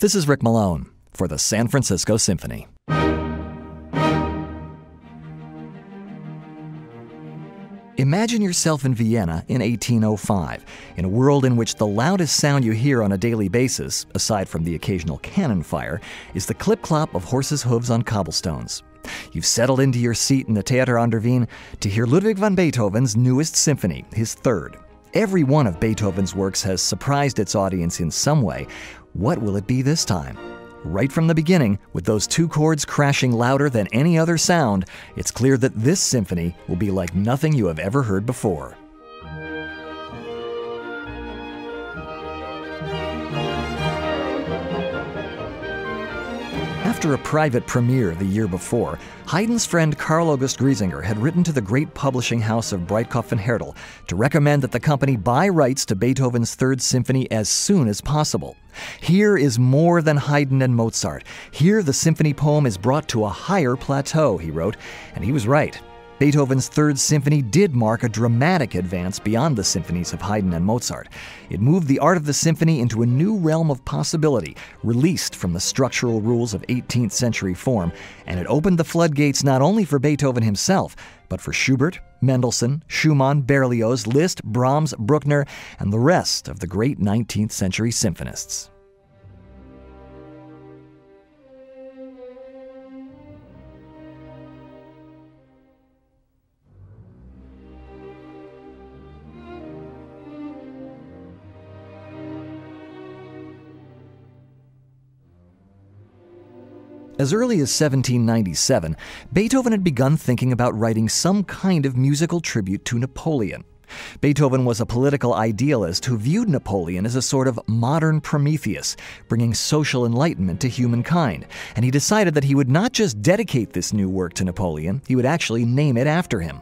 This is Rick Malone for the San Francisco Symphony. Imagine yourself in Vienna in 1805, in a world in which the loudest sound you hear on a daily basis, aside from the occasional cannon fire, is the clip-clop of horses' hooves on cobblestones. You've settled into your seat in the Theater an der Wien to hear Ludwig van Beethoven's newest symphony, his third. Every one of Beethoven's works has surprised its audience in some way. What will it be this time? Right from the beginning, with those two chords crashing louder than any other sound, it's clear that this symphony will be like nothing you have ever heard before. After a private premiere the year before, Haydn's friend Carl August Griesinger had written to the great publishing house of Breitkopf and Härtel to recommend that the company buy rights to Beethoven's Third Symphony as soon as possible. Here is more than Haydn and Mozart. Here the symphony poem is brought to a higher plateau, he wrote, and he was right. Beethoven's Third Symphony did mark a dramatic advance beyond the symphonies of Haydn and Mozart. It moved the art of the symphony into a new realm of possibility, released from the structural rules of 18th century form, and it opened the floodgates not only for Beethoven himself, but for Schubert, Mendelssohn, Schumann, Berlioz, Liszt, Brahms, Bruckner, and the rest of the great 19th century symphonists. As early as 1797, Beethoven had begun thinking about writing some kind of musical tribute to Napoleon. Beethoven was a political idealist who viewed Napoleon as a sort of modern Prometheus, bringing social enlightenment to humankind, and he decided that he would not just dedicate this new work to Napoleon, he would actually name it after him.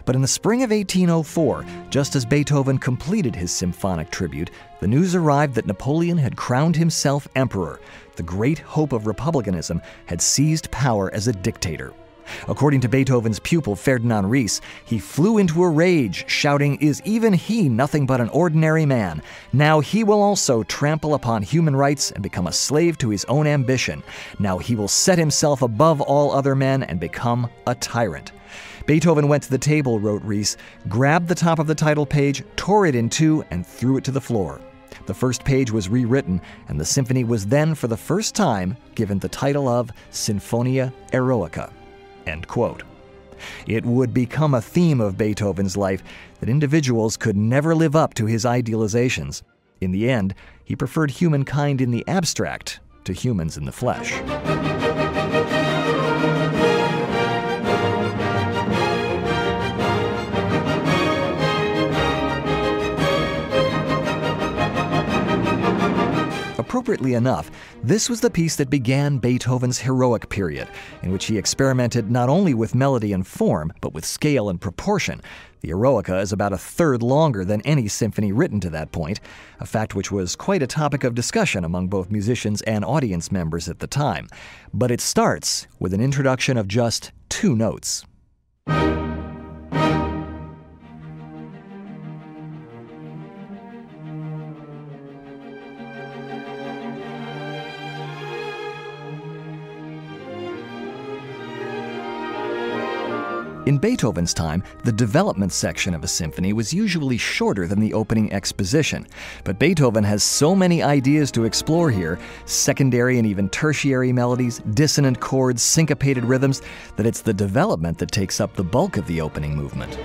But in the spring of 1804, just as Beethoven completed his symphonic tribute, the news arrived that Napoleon had crowned himself emperor. The great hope of republicanism had seized power as a dictator. According to Beethoven's pupil Ferdinand Ries, he flew into a rage, shouting, "Is even he nothing but an ordinary man? Now he will also trample upon human rights and become a slave to his own ambition. Now he will set himself above all other men and become a tyrant." Beethoven went to the table, wrote Ries, grabbed the top of the title page, tore it in two, and threw it to the floor. The first page was rewritten, and the symphony was then, for the first time, given the title of Sinfonia Eroica. End quote. It would become a theme of Beethoven's life that individuals could never live up to his idealizations. In the end, he preferred humankind in the abstract to humans in the flesh. Appropriately enough, this was the piece that began Beethoven's heroic period, in which he experimented not only with melody and form, but with scale and proportion. The Eroica is about a third longer than any symphony written to that point, a fact which was quite a topic of discussion among both musicians and audience members at the time. But it starts with an introduction of just two notes. In Beethoven's time, the development section of a symphony was usually shorter than the opening exposition. But Beethoven has so many ideas to explore here, secondary and even tertiary melodies, dissonant chords, syncopated rhythms, that it's the development that takes up the bulk of the opening movement.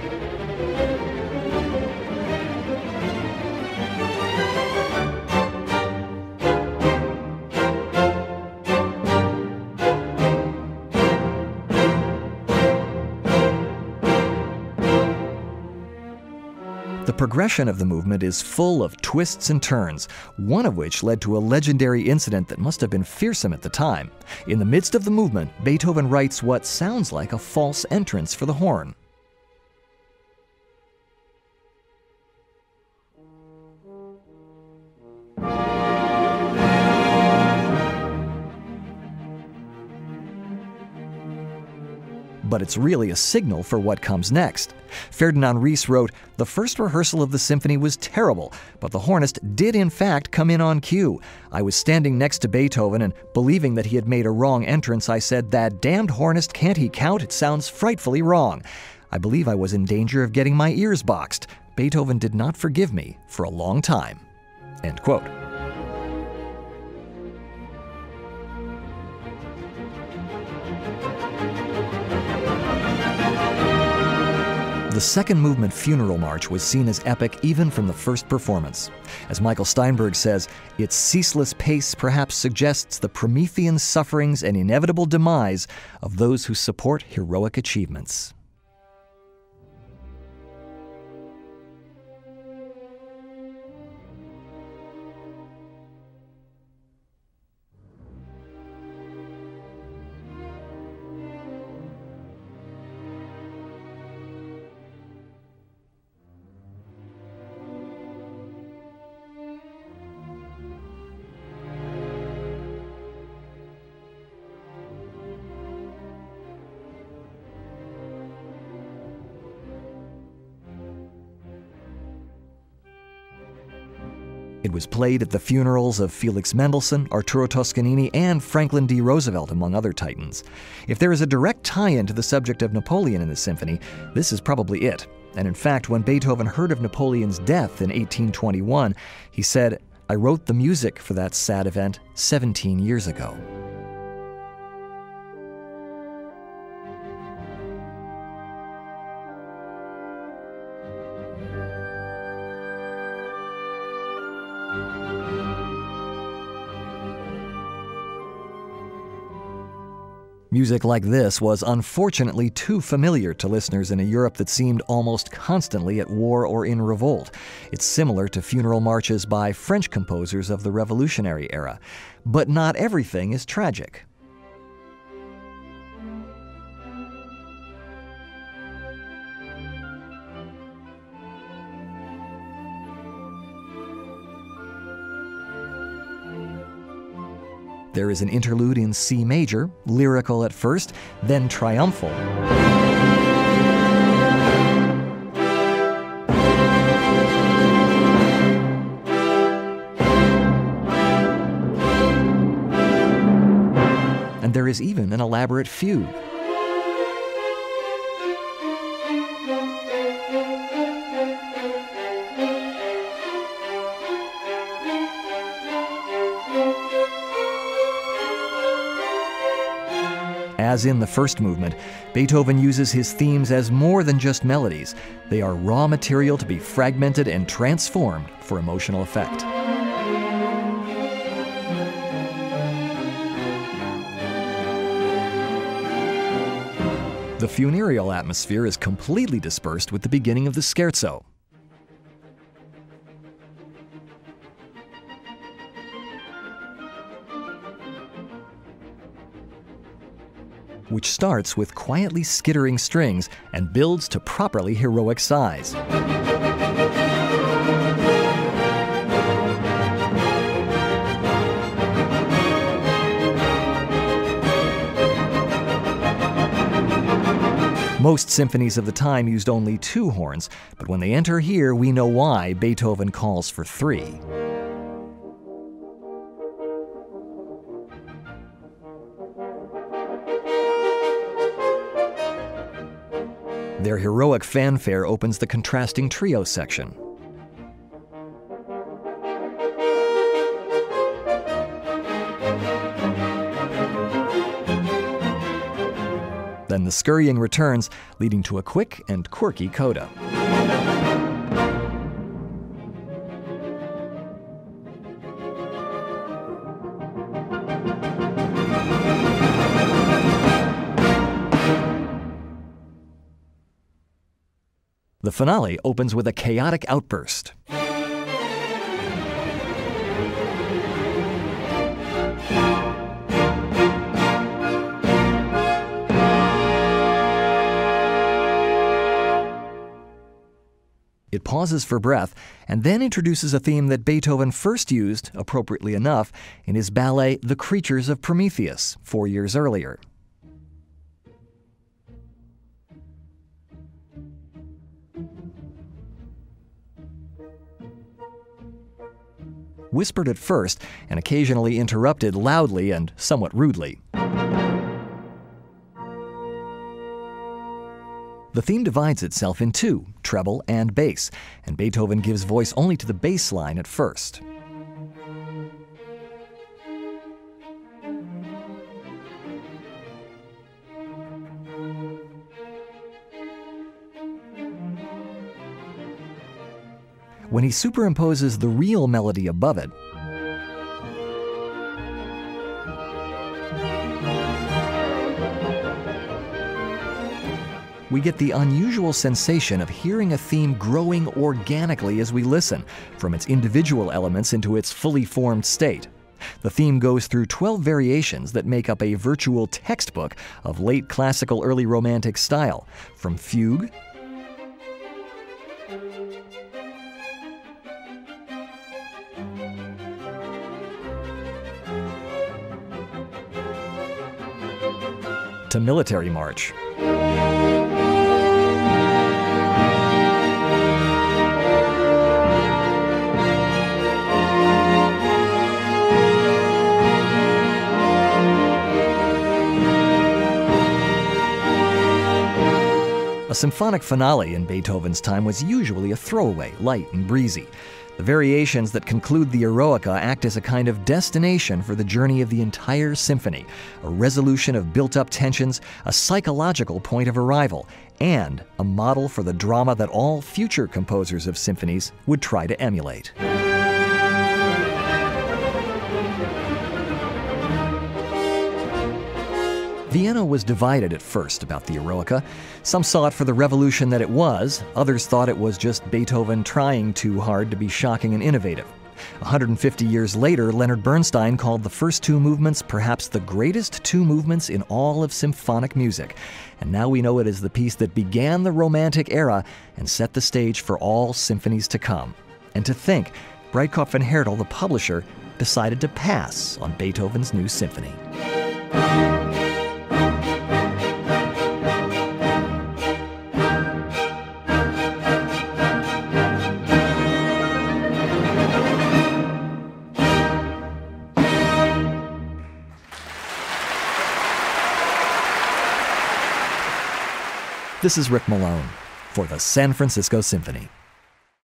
The progression of the movement is full of twists and turns, one of which led to a legendary incident that must have been fearsome at the time. In the midst of the movement, Beethoven writes what sounds like a false entrance for the horn. but it's really a signal for what comes next. Ferdinand Ries wrote, "The first rehearsal of the symphony was terrible, but the hornist did in fact come in on cue. I was standing next to Beethoven and, believing that he had made a wrong entrance, I said, 'That damned hornist, can't he count? It sounds frightfully wrong.' I believe I was in danger of getting my ears boxed. Beethoven did not forgive me for a long time." End quote. The second movement Funeral March was seen as epic even from the first performance. As Michael Steinberg says, its ceaseless pace perhaps suggests the Promethean sufferings and inevitable demise of those who support heroic achievements. It was played at the funerals of Felix Mendelssohn, Arturo Toscanini, and Franklin D. Roosevelt, among other titans. If there is a direct tie-in to the subject of Napoleon in the symphony, this is probably it. And in fact, when Beethoven heard of Napoleon's death in 1821, he said, "I wrote the music for that sad event 17 years ago." Music like this was unfortunately too familiar to listeners in a Europe that seemed almost constantly at war or in revolt. It's similar to funeral marches by French composers of the Revolutionary era. But not everything is tragic. There is an interlude in C major, lyrical at first, then triumphal. And there is even an elaborate fugue. As in the first movement, Beethoven uses his themes as more than just melodies. They are raw material to be fragmented and transformed for emotional effect. The funereal atmosphere is completely dispersed with the beginning of the scherzo. Which starts with quietly skittering strings and builds to properly heroic size. Most symphonies of the time used only 2 horns, but when they enter here, we know why Beethoven calls for 3. Their heroic fanfare opens the contrasting trio section. Then the scurrying returns, leading to a quick and quirky coda. The finale opens with a chaotic outburst. It pauses for breath and then introduces a theme that Beethoven first used, appropriately enough, in his ballet The Creatures of Prometheus 4 years earlier. whispered at first and occasionally interrupted loudly and somewhat rudely. The theme divides itself in two, treble and bass, and Beethoven gives voice only to the bass line at first. When he superimposes the real melody above it, we get the unusual sensation of hearing a theme growing organically as we listen, from its individual elements into its fully formed state. The theme goes through 12 variations that make up a virtual textbook of late classical early romantic style, from fugue to military march. A symphonic finale in Beethoven's time was usually a throwaway, light and breezy. The variations that conclude the Eroica act as a kind of destination for the journey of the entire symphony, a resolution of built-up tensions, a psychological point of arrival, and a model for the drama that all future composers of symphonies would try to emulate. Vienna was divided at first about the Eroica. Some saw it for the revolution that it was, others thought it was just Beethoven trying too hard to be shocking and innovative. 150 years later, Leonard Bernstein called the first two movements perhaps the greatest two movements in all of symphonic music. And now we know it as the piece that began the Romantic era and set the stage for all symphonies to come. And to think, Breitkopf and Härtel, the publisher, decided to pass on Beethoven's new symphony. This is Rick Malone for the San Francisco Symphony.